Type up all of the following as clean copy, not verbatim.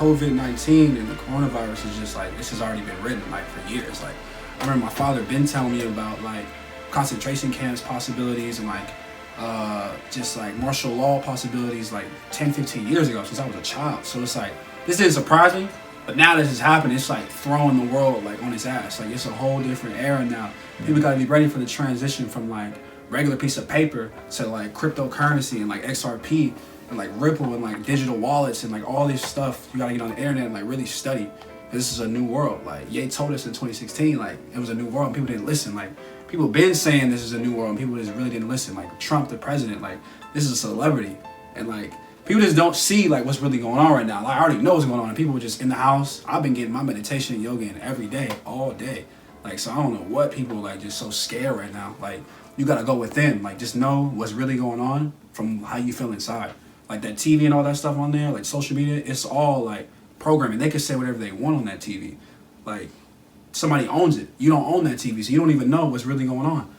COVID-19 and the coronavirus is just like, this has already been written like for years. Like, I remember my father been telling me about like concentration camps possibilities and like just like martial law possibilities like 10, 15 years ago since I was a child. So it's like, this didn't surprise me, but now this is happening, it's like throwing the world like on its ass. Like, it's a whole different era now. People gotta be ready for the transition from like regular piece of paper to like cryptocurrency and like XRP and like Ripple and like digital wallets and like all this stuff. You gotta get on the internet and like really study. This is a new world. Like, Ye told us in 2016, like it was a new world and people didn't listen. Like, people been saying this is a new world and people just really didn't listen. Like Trump, the president, like this is a celebrity. And like, people just don't see like what's really going on right now. Like, I already know what's going on and people were just in the house. I've been getting my meditation and yoga in every day, all day. Like, so I don't know what people like just so scared right now. Like, you gotta go within. Like, just know what's really going on from how you feel inside. Like that TV and all that stuff on there, like social media, it's all like programming. They can say whatever they want on that TV. Like, somebody owns it. You don't own that TV, so you don't even know what's really going on.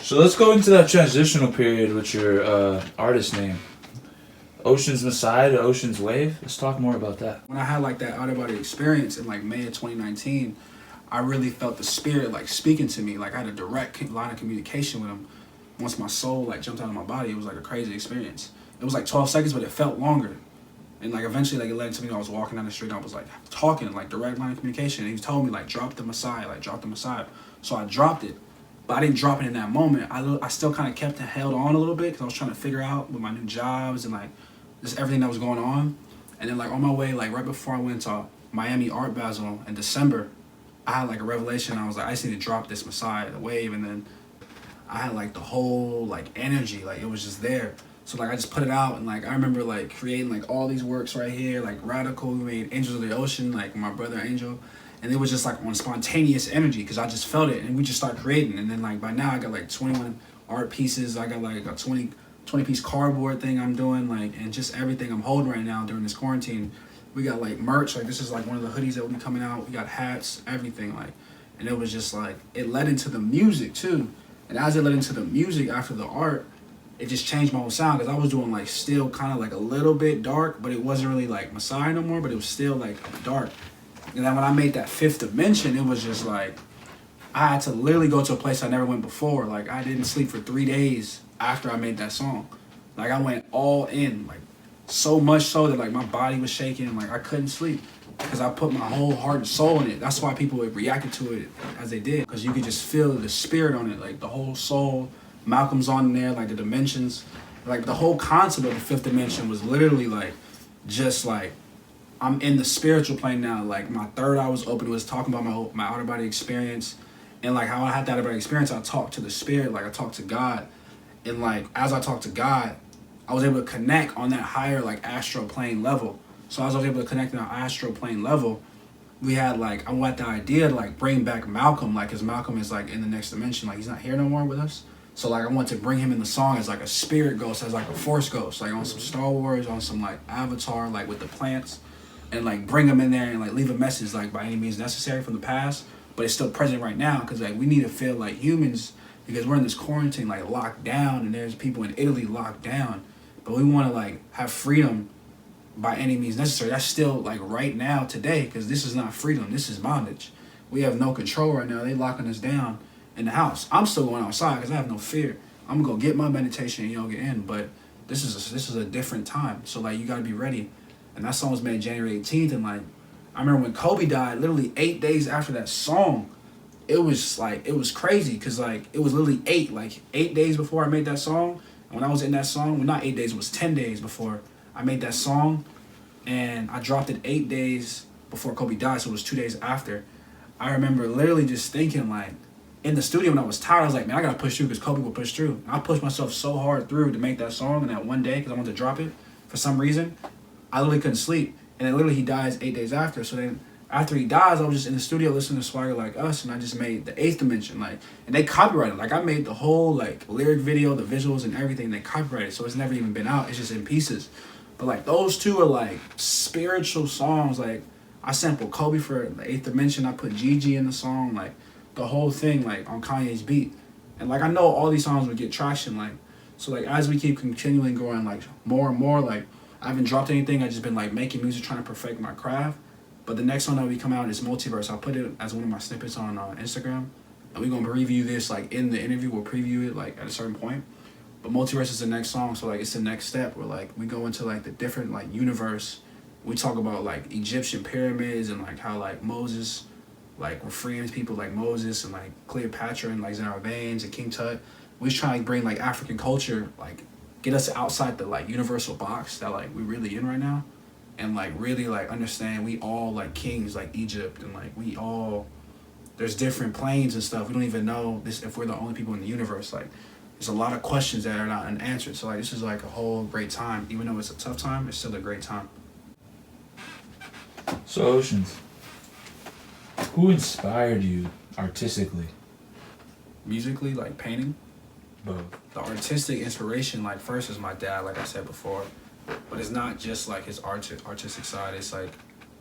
So let's go into that transitional period with your artist name. Oceans Messiah to Oceans Wav. Let's talk more about that. When I had like that out-of-body experience in like May of 2019, I really felt the spirit like speaking to me. Like, I had a direct line of communication with him. Once my soul like jumped out of my body, it was like a crazy experience. It was like 12 seconds, but it felt longer. And like eventually, like it led to me. I was walking down the street, and I was like talking, like direct line of communication. And he told me like, drop the Messiah, like drop the Messiah. So I dropped it, but I didn't drop it in that moment. I still kind of kept it held on a little bit because I was trying to figure out with my new jobs and like just everything that was going on. And then like on my way, like right before I went to Miami Art Basel in December, I had like a revelation. I was like, I just need to drop this Messiah, the wave. And then I had like the whole like energy, like it was just there. So like I just put it out, and like I remember like creating like all these works right here, like Radical, we made Angels of the Ocean, like my brother Angel, and it was just like on spontaneous energy because I just felt it, and we just started creating. And then like by now I got like 21 art pieces, I got like a 20 piece cardboard thing I'm doing, like, and just everything I'm holding right now during this quarantine. We got like merch, like this is like one of the hoodies that will be coming out. We got hats, everything, like, and it was just like it led into the music too. And as it led into the music after the art, it just changed my whole sound because I was doing like still kind of like a little bit dark, but it wasn't really like Messiah no more, but it was still like dark. And then when I made that fifth dimension, it was just like I had to literally go to a place I never went before. Like, I didn't sleep for 3 days after I made that song. Like, I went all in, like so much so that like my body was shaking, like I couldn't sleep because I put my whole heart and soul in it. That's why people reacted to it as they did, because you could just feel the spirit on it, like the whole soul. Malcolm's on there, like the dimensions, like the whole concept of the fifth dimension was literally like, just like, I'm in the spiritual plane now. Like my third eye was open, was talking about my outer body experience, and like how I had that outer body experience, I talked to the spirit, like I talked to God, and like as I talked to God, I was able to connect on that higher like astral plane level. So as I was able to connect on that astral plane level, we had like, I want the idea to like bring back Malcolm, like, cause Malcolm is like in the next dimension, like he's not here no more with us. So like I want to bring him in the song as like a spirit ghost, as like a force ghost, like on some Star Wars, on some like Avatar, like with the plants, and like bring him in there and like leave a message like by any means necessary from the past, but it's still present right now because like we need to feel like humans because we're in this quarantine like locked down, and there's people in Italy locked down, but we want to like have freedom by any means necessary. That's still like right now today, because this is not freedom, this is bondage. We have no control right now. They locking us down in the house. I'm still going outside because I have no fear. I'm gonna go get my meditation and yoga in, but this is a different time. So like you gotta be ready. And that song was made January 18th, and like I remember when Kobe died, literally 8 days after that song, it was like, it was crazy because like it was literally 8 days before I made that song. And when I was in that song, well, not 8 days, it was 10 days before I made that song, and I dropped it 8 days before Kobe died, so it was 2 days after. I remember literally just thinking like, in the studio when I was tired, I was like, man, I gotta push through because Kobe will push through. And I pushed myself so hard through to make that song in that one day because I wanted to drop it. For some reason, I literally couldn't sleep. And then literally he dies 8 days after. So then after he dies, I was just in the studio listening to Swagger Like Us, and I just made the eighth dimension. Like, and they copyrighted. Like, I made the whole like lyric video, the visuals and everything. They copyrighted, so it's never even been out. It's just in pieces. But like those two are like spiritual songs. Like I sampled Kobe for the eighth dimension. I put Gigi in the song. Like the whole thing, like on Kanye's beat. And like I know all these songs would get traction. Like, so like as we keep continually growing like more and more, like I haven't dropped anything. I just been like making music, trying to perfect my craft. But the next song that will be coming out is Multiverse. I'll put it as one of my snippets on Instagram, and we're gonna review this like in the interview. We'll preview it like at a certain point. But Multiverse is the next song, so like it's the next step where like we go into like the different like universe. We talk about like Egyptian pyramids and like how like Moses, like we're freeing people like Moses and like Cleopatra and like Zarabanes and King Tut. We just trying to bring like African culture, like get us outside the like universal box that like we really in right now, and like really like understand we all like kings like Egypt, and like we all there's different planes and stuff. We don't even know this if we're the only people in the universe. Like there's a lot of questions that are not unanswered. So like this is like a whole great time. Even though it's a tough time, it's still a great time. So Oceans, who inspired you artistically? Musically, like painting. Both. The artistic inspiration, like first is my dad, like I said before, but it's not just like his artistic side. It's like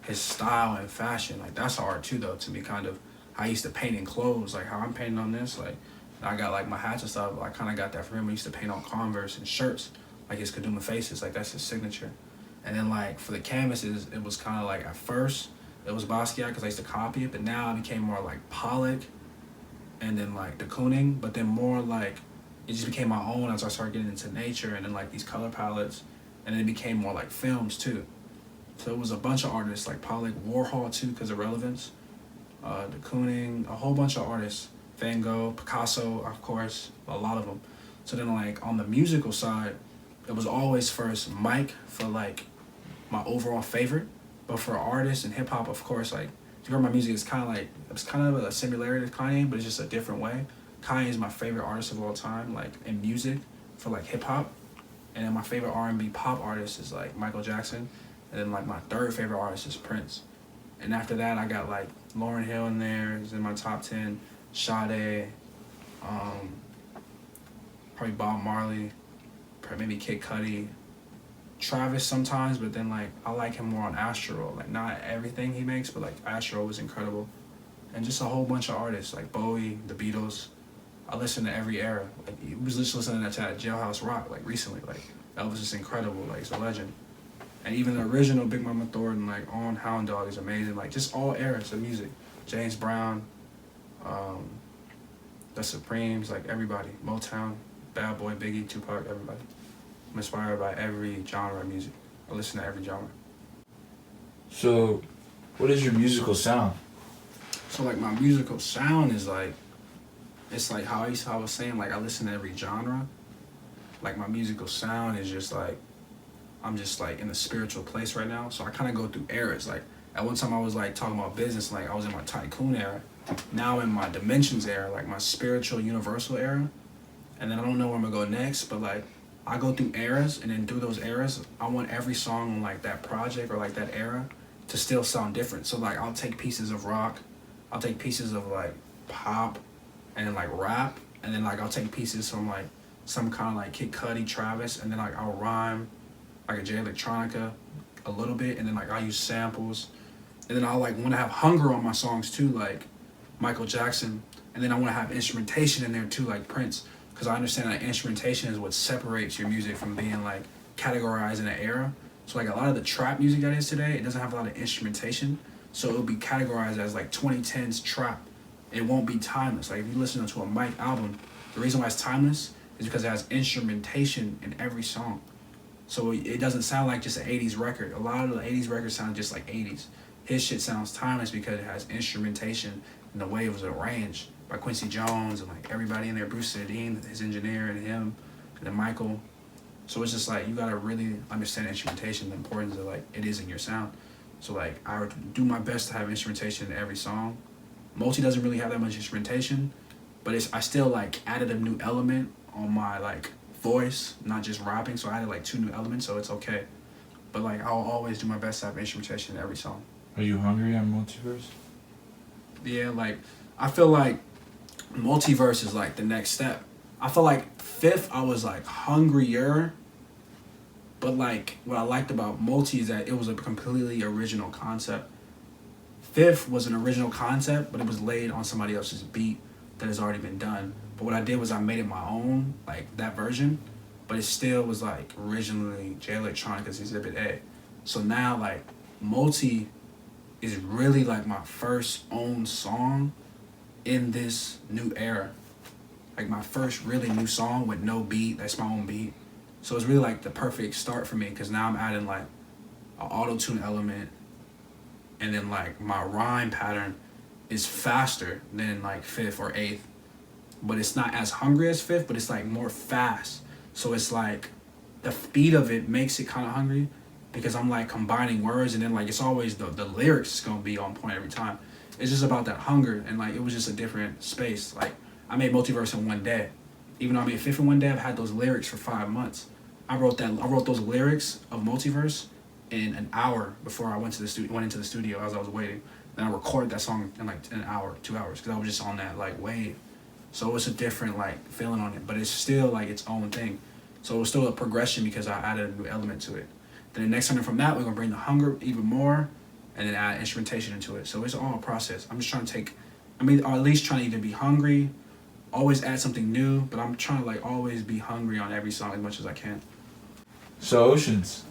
his style and fashion. Like that's art too, though. To me, kind of how I used to paint in clothes, like how I'm painting on this. Like I got like my hats and stuff. I kind of got that from him. I used to paint on Converse and shirts, like his Kaduma faces. Like that's his signature. And then like for the canvases, it was kind of like at first it was Basquiat because I used to copy it, but now it became more like Pollock, and then like de Kooning, but then more like it just became my own as I started getting into nature and then like these color palettes, and then it became more like films too. So it was a bunch of artists like Pollock, Warhol too because of relevance, de Kooning, a whole bunch of artists, Van Gogh, Picasso, of course, a lot of them. So then like on the musical side, it was always first Mike for like my overall favorite, but for artists and hip hop, of course, like if you heard my music, it's kind of a similarity to Kanye, but it's just a different way. Kanye is my favorite artist of all time, like in music for like hip hop, and then my favorite R&B pop artist is like Michael Jackson, and then like my third favorite artist is Prince, and after that I got like Lauryn Hill in there, is in my top 10, Sade, probably Bob Marley, probably maybe Kid Cudi, Travis sometimes, but then like I like him more on Astro, like not everything he makes, but like Astro was incredible, and just a whole bunch of artists like Bowie, the Beatles. I listen to every era. Like he was just listening to that Jailhouse Rock like recently. Like that was just incredible. Like it's a legend. And even the original Big Mama Thornton, like on Hound Dog is amazing. Like just all eras of music. James Brown, the Supremes, like everybody. Motown, Bad Boy, Biggie, Tupac, everybody. I'm inspired by every genre of music. I listen to every genre. So, what is your musical sound? So like my musical sound is like, it's like how I was saying, like I listen to every genre. Like my musical sound is just like, I'm just like in a spiritual place right now. So I kind of go through eras. Like at one time I was like talking about business, like I was in my tycoon era. Now in my dimensions era, like my spiritual universal era. And then I don't know where I'm gonna go next, but like I go through eras, and then through those eras, I want every song on like that project or like that era to still sound different. So like I'll take pieces of rock, I'll take pieces of like pop, and then like rap, and then like I'll take pieces from like some kind of like Kid Cudi, Travis, and then like I'll rhyme like a J Electronica a little bit, and then like I'll use samples, and then I'll like want to have hunger on my songs too, like Michael Jackson, and then I want to have instrumentation in there too, like Prince, because I understand that instrumentation is what separates your music from being like categorized in an era. So like a lot of the trap music that is today, it doesn't have a lot of instrumentation, so it'll be categorized as like 2010s trap. It won't be timeless. Like if you listen to a Mike album, the reason why it's timeless is because it has instrumentation in every song. So it doesn't sound like just an 80s record. A lot of the 80s records sound just like 80s. His shit sounds timeless because it has instrumentation and the way it was arranged by Quincy Jones and like everybody in there, Bruce Sardine, his engineer, and him, and then Michael. So it's just like you gotta really understand instrumentation, the importance of like it is in your sound. So like I would do my best to have instrumentation in every song. Multi doesn't really have that much instrumentation, but I still like added a new element on my like voice, not just rapping. So I added like 2 new elements, so it's okay. But like I'll always do my best to have instrumentation in every song. Are you hungry on Multiverse? Yeah, like I feel like Multiverse is like the next step. I feel like Fifth I was like hungrier, but like what I liked about Multi is that it was a completely original concept. Fifth was an original concept, but it was laid on somebody else's beat that has already been done. But what I did was I made it my own, like that version. but it still was like originally J Electronica's Exhibit A. So now like Multi is really like my first own song in this new era. Like my first really new song with no beat, that's my own beat. So it's really like the perfect start for me because now I'm adding like an auto-tune element, and then like my rhyme pattern is faster than like Fifth or Eighth, but it's not as hungry as Fifth, but it's like more fast. So it's like the beat of it makes it kind of hungry because I'm like combining words, and then like it's always the lyrics is gonna be on point every time. It's just about that hunger, and like it was just a different space. Like I made Multiverse in one day. Even though I made Fifth in one day, I've had those lyrics for 5 months. I wrote those lyrics of Multiverse in an hour before I went into the studio as I was waiting. Then I recorded that song in like an hour, 2 hours, because I was just on that like wave. So it's a different like feeling on it, but it's still like its own thing. So it was still a progression because I added a new element to it. Then the next time from that, we're gonna bring the hunger even more, and then add instrumentation into it. So it's all a process. I'm just trying to or at least trying to either be hungry, always add something new, but I'm trying to like always be hungry on every song as much as I can. So Oceans,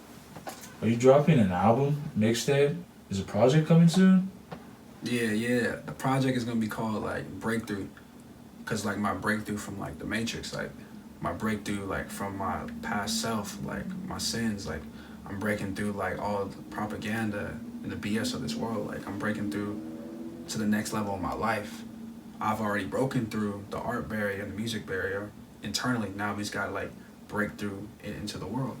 are you dropping an album, mixtape? Is a project coming soon? Yeah. The project is gonna be called like Breakthrough, cause like my breakthrough from like the Matrix, like my breakthrough like from my past self, like my sins, like I'm breaking through like all the propaganda and the BS of this world. Like I'm breaking through to the next level of my life. I've already broken through the art barrier and the music barrier internally. Now we just gotta like break through into the world.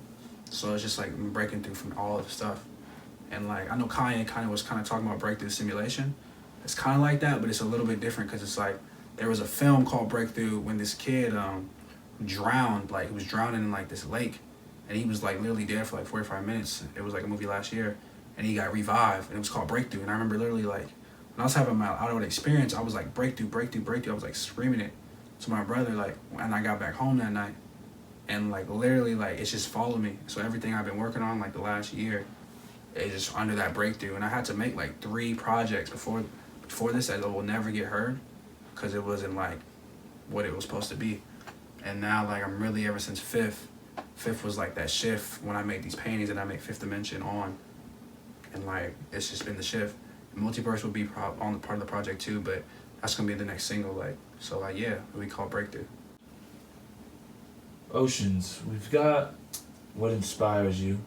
So it's just like I'm breaking through from all of the stuff. And like I know Kanye was kind of talking about breakthrough simulation. It's kind of like that, but it's a little bit different because it's like there was a film called Breakthrough when this kid drowned. Like he was drowning in like this lake, and he was like literally dead for like 45 minutes. It was like a movie last year, and he got revived, and it was called Breakthrough. And I remember literally like when I was having my out experience, I was like breakthrough. I was like screaming it to my brother, like, and I got back home that night, and like literally like it's just followed me. So everything I've been working on like the last year is just under that breakthrough. And I had to make like 3 projects before this that will never get heard because it wasn't like what it was supposed to be. And now like I'm really, ever since Fifth was like that shift when I made these paintings and I make Fifth Dimension on, and like it's just been the shift. Multiverse will be on the part of the project too, but that's gonna be the next single. Like so, like yeah, we call Breakthrough. Oceans, we've got what inspires you.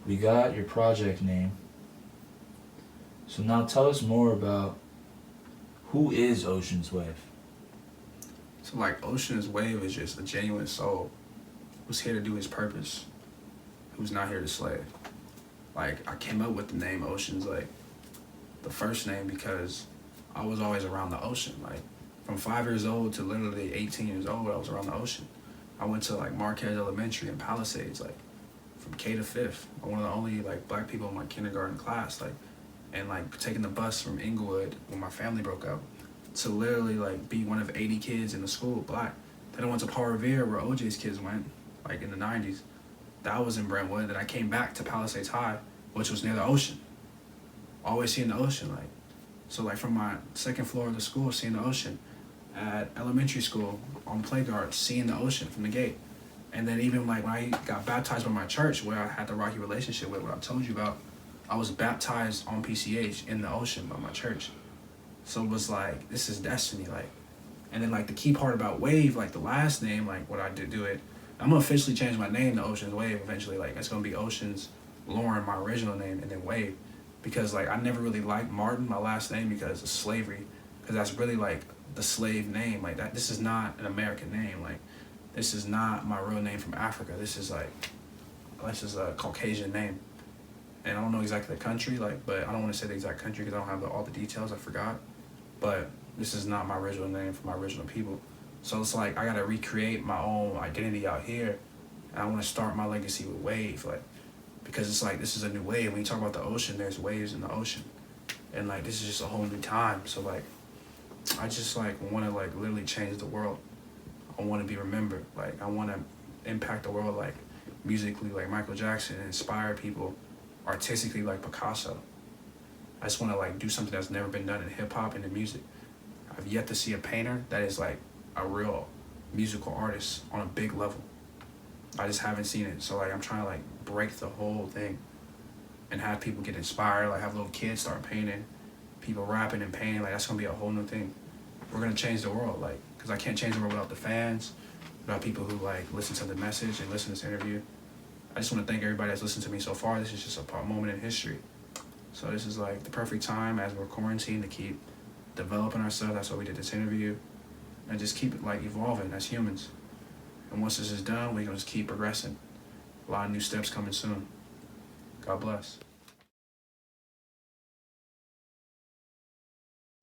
We got your project name. So now tell us more about who is Oceans Wav. So like Oceans Wav is just a genuine soul who's here to do his purpose, who's not here to slave. Like I came up with the name Oceans, like the first name, because I was always around the ocean. Like from 5 years old to literally 18 years old, I was around the ocean. I went to like Marquez Elementary in Palisades, like from K to 5th. I'm one of the only like black people in my kindergarten class, like, and like taking the bus from Inglewood when my family broke up to literally like be one of 80 kids in the school, black. Then I went to Paul Revere where OJ's kids went, like in the 90s. That was in Brentwood. Then I came back to Palisades High, which was near the ocean. Always seeing the ocean, like. So like from my second floor of the school, seeing the ocean. At elementary school, on the playground, seeing the ocean from the gate. And then even like when I got baptized by my church, where I had the rocky relationship with, what I told you about, I was baptized on PCH in the ocean by my church. So it was like, this is destiny, like. And then like the key part about Wave, like the last name, like what I did do it, I'm gonna officially change my name to Oceans Wav eventually. Like it's gonna be Oceans Lauren, my original name, and then Wave. Because like I never really liked Martin, my last name, because of slavery. Because that's really like the slave name. Like that, this is not an American name. Like this is not my real name from Africa. This is a Caucasian name. And I don't know exactly the country, like, but I don't want to say the exact country because I don't have all the details, I forgot. But this is not my original name for my original people. So it's like I gotta recreate my own identity out here, and I want to start my legacy with Wave, like, because it's like this is a new wave. When you talk about the ocean, there's waves in the ocean, and like this is just a whole new time. So like, I just like want to like literally change the world. I want to be remembered. Like I want to impact the world, like musically, like Michael Jackson, and inspire people artistically, like Picasso. I just want to like do something that's never been done in hip hop and in music. I've yet to see a painter that is like a real musical artist on a big level. I just haven't seen it. So like I'm trying to like break the whole thing and have people get inspired, like have little kids start painting, people rapping and painting. Like that's gonna be a whole new thing. We're gonna change the world, like, because I can't change the world without the fans, without people who like listen to the message and listen to this interview. I just want to thank everybody that's listened to me so far. This is just a moment in history. So this is like the perfect time as we're quarantined to keep developing ourselves. That's why we did this interview, and just keep it like evolving as humans. And once this is done, we're gonna just keep progressing. A lot of new steps coming soon. God bless.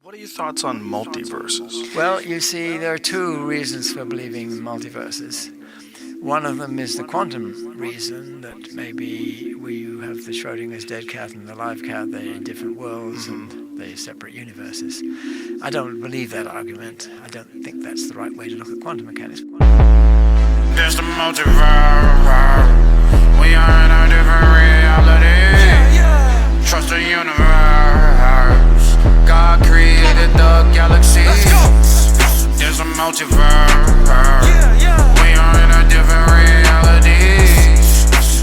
What are your thoughts on multiverses? Well, you see, there are two reasons for believing in multiverses. One of them is the quantum reason, that maybe you have the Schrodinger's dead cat and the live cat, they're in different worlds and they're separate universes. I don't believe that argument. I don't think that's the right way to look at quantum mechanics. There's the multiverse. We are in a different reality. Trust the universe. God created the galaxy. There's a multiverse. We are in a different reality.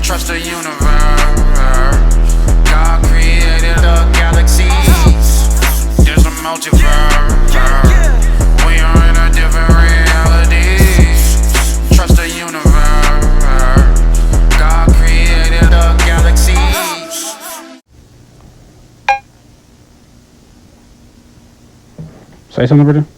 Trust the universe. God created the galaxy. There's a multiverse. We are in a different reality. Trust the universe. God created the galaxies. Say something, Brenone.